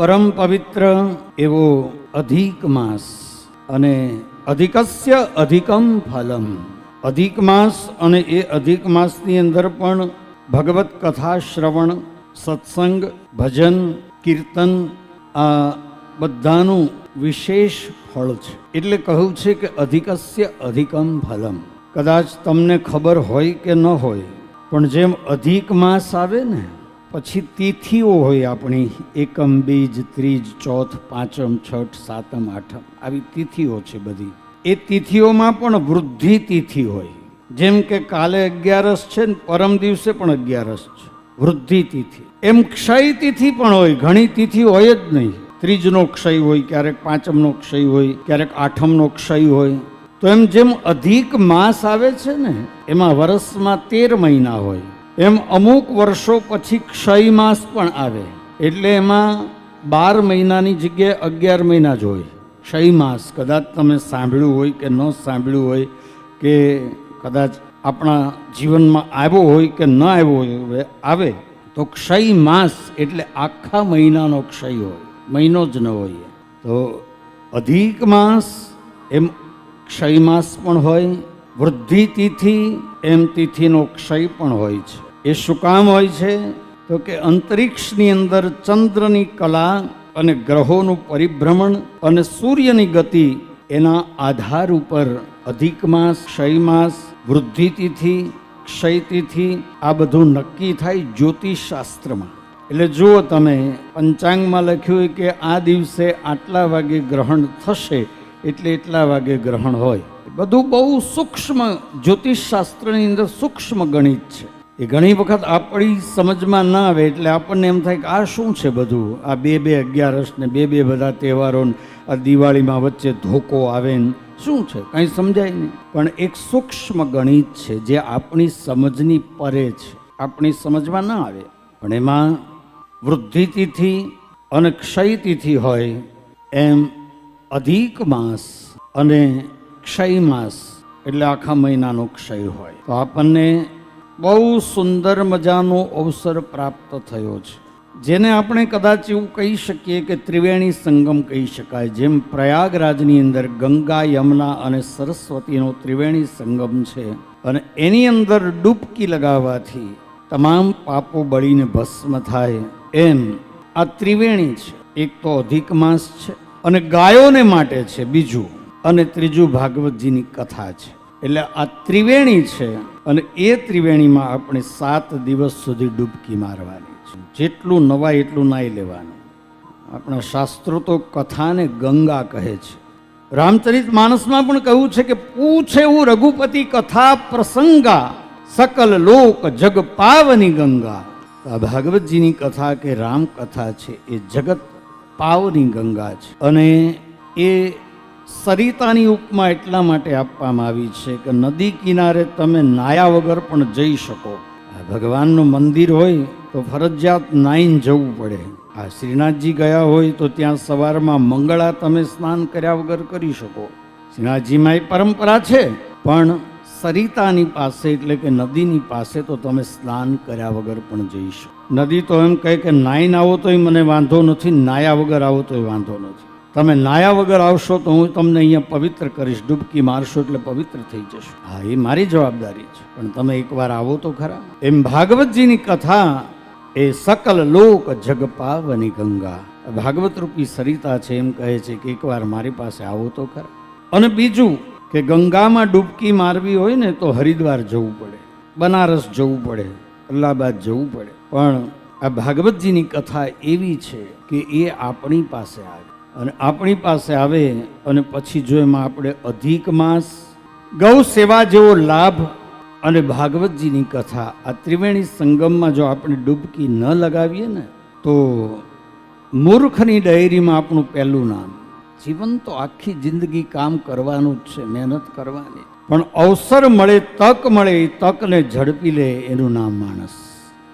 પરમ પવિત્ર એવો અધિક માસ અને અધિકસ્ય અધિકમ ફલમ. અધિક માસ અને એ અધિક માસની અંદર પણ ભગવત કથા શ્રવણ, સત્સંગ, ભજન, કીર્તન આ બધાનું વિશેષ ફળ છે. એટલે કહ્યું છે કે અધિકસ્ય અધિકમ ફલમ. કદાચ તમને ખબર હોય કે ન હોય, પણ જેમ અધિક માસ આવે ને પછી તિથિઓ હોય આપણી, એકમ, બીજ, ત્રીજ, ચોથ, પાંચમ, છઠ, સાતમ, આઠમ, આવી તિથિઓ છે બધી. એ તિથિઓમાં પણ વૃદ્ધિ તિથિ હોય. જેમ કે કાલે 11 છે ને પરમ દિવસે પણ 11 છે, વૃદ્ધિ તિથિ. એમ ક્ષય તિથિ પણ હોય. ઘણી તિથિ હોય જ નહીં. ત્રીજનો ક્ષય હોય, ક્યારેક પાંચમનો ક્ષય હોય, ક્યારેક આઠમનો ક્ષય હોય. તો એમ જેમ અધિક માસ આવે છે ને, એમાં વર્ષમાં 13 મહિના હોય, એમ અમુક વર્ષો પછી ક્ષય માસ પણ આવે. એટલે એમાં 12 મહિનાની જગ્યાએ 11 મહિના જ હોય. ક્ષય માસ કદાચ તમે સાંભળ્યું હોય કે ન સાંભળ્યું હોય, કે કદાચ આપણા જીવનમાં આવ્યો હોય કે ન આવ્યો હોય, આવે તો ક્ષય માસ એટલે આખા મહિનાનો ક્ષય હોય, મહિનો જ ન હોય. તો અધિક માસ એમ ક્ષય માસ પણ હોય, વૃદ્ધિ તિથિ એમ તિથિનો ક્ષય પણ હોય છે. એ શું કામ હોય છે? તો કે અંતરિક્ષની અંદર ચંદ્રની કલા અને ગ્રહોનું પરિભ્રમણ અને સૂર્યની ગતિ, એના આધાર ઉપર અધિક માસ, ક્ષય માસ, વૃદ્ધિ તિથિ, ક્ષય તિથિ આ બધું નક્કી થાય જ્યોતિષ શાસ્ત્રમાં. એટલે જુઓ તમે, પંચાંગમાં લખ્યું હોય કે આ દિવસે આટલા વાગે ગ્રહણ થશે એટલે એટલા વાગે ગ્રહણ હોય. બધું બહુ સૂક્ષ્મ, જ્યોતિષ શાસ્ત્રની અંદર સૂક્ષ્મ ગણિત છે. એ ઘણી વખત આપણી સમજમાં ના આવે એટલે આપણને એમ થાય કે આ શું છે બધું, આ 2-2-11 ને 2-2 બધા તહેવારો, આ દિવાળીમાં વચ્ચે ધોકો આવે ને શું છે, કંઈ સમજાય નહીં. પણ એક સૂક્ષ્મ ગણિત છે જે આપણી સમજની પરે છે, આપણી સમજમાં ના આવે. પણ એમાં વૃદ્ધિ તિથિ અને ક્ષય તિથિ હોય, એમ અધિક માસ અને ક્ષય માસ એટલે આખા મહિનાનો ક્ષય હોય. તો આપણને બહુ સુંદર મજાનો અવસર પ્રાપ્ત થયો છે, જેને આપણે કદાચ એવું કહી શકીએ કે ત્રિવેણી સંગમ કહી શકાય. જેમ પ્રયાગરાજની અંદર ગંગા, યમુના અને સરસ્વતીનો ત્રિવેણી સંગમ છે, અને એની અંદર ડૂબકી લગાવવાથી તમામ પાપો બળીને ભસ્મ થાય, એમ આ ત્રિવેણી છે. એક તો અધિક માસ છે અને ગાયોને માટે છે બીજું, અને ત્રીજું ભાગવતજીની કથા છે. એટલે આ ત્રિવેણી છે, અને એ ત્રિવેણીમાં આપણે 7 દિવસ સુધી ડૂબકી મારવાની છે. જેટલું નવાય એટલું નાહી લેવાનું. આપણા શાસ્ત્રો તો કથાને ગંગા કહે છે. રામચરિત માનસમાં પણ કહ્યું છે કે પૂછે એવું રઘુપતિ કથા પ્રસંગા, સકલ લોક જગ પાવની ગંગા. આ ભાગવતજીની કથા કે રામ કથા છે એ જગત પાવની ગંગા છે. અને એ સરિતાની ઉપમા એટલા માટે આપવામાં આવી છે કે નદી કિનારે તમે નાયા વગર પણ જઈ શકો. ભગવાનનું મંદિર હોય તો ફરજિયાત નાઈને જવું પડે. આ શ્રીનાથજી ગયા હોય તો ત્યાં સવારમાં મંગળા તમે સ્નાન કર્યા વગર કરી શકો. શ્રીનાથજીમાં એ પરંપરા છે, પણ સરિતાની પાસે એટલે કે નદીની પાસે તો તમે સ્નાન કર્યા વગર પણ જઈ શકો. નદી તો એમ કહે કે નાઈને આવો તોય મને વાંધો નથી, નાયા વગર આવો તોય વાંધો નથી. તમે નાયા વગર આવશો તો હું તમને અહીંયા પવિત્ર કરીશ, ડૂબકી મારશો એટલે પવિત્ર થઈ જશો. હા, એ મારી જવાબદારી છે, પણ તમે એકવાર આવો તો ખરા. એમ ભાગવતજીની કથા એ સકલ લોક જગ પાવની ગંગા, ભાગવત રૂપી સરિતા છે. એમ કહે છે કે એકવાર મારી પાસે આવો તો ખરા. અને બીજું કે ગંગામાં ડૂબકી મારવી હોય ને તો હરિદ્વાર જવું પડે, બનારસ જવું પડે, અલ્હાબાદ જવું પડે. પણ આ ભાગવતજીની કથા એવી છે કે એ આપણી પાસે આવે, અને આપણી પાસે આવે અને પછી જો એમાં આપણે અધિક માસ, ગૌ સેવા જેવો લાભ અને ભાગવતજીની કથા, આ ત્રિવેણી સંગમમાં જો આપણે ડૂબકી ન લગાવીએ ને તો મૂર્ખની ડાયરીમાં આપણું પહેલું નામ. જીવન તો આખી જિંદગી કામ કરવાનું જ છે, મહેનત કરવાની, પણ અવસર મળે, તક મળે, એ તકને ઝડપી લે એનું નામ માણસ.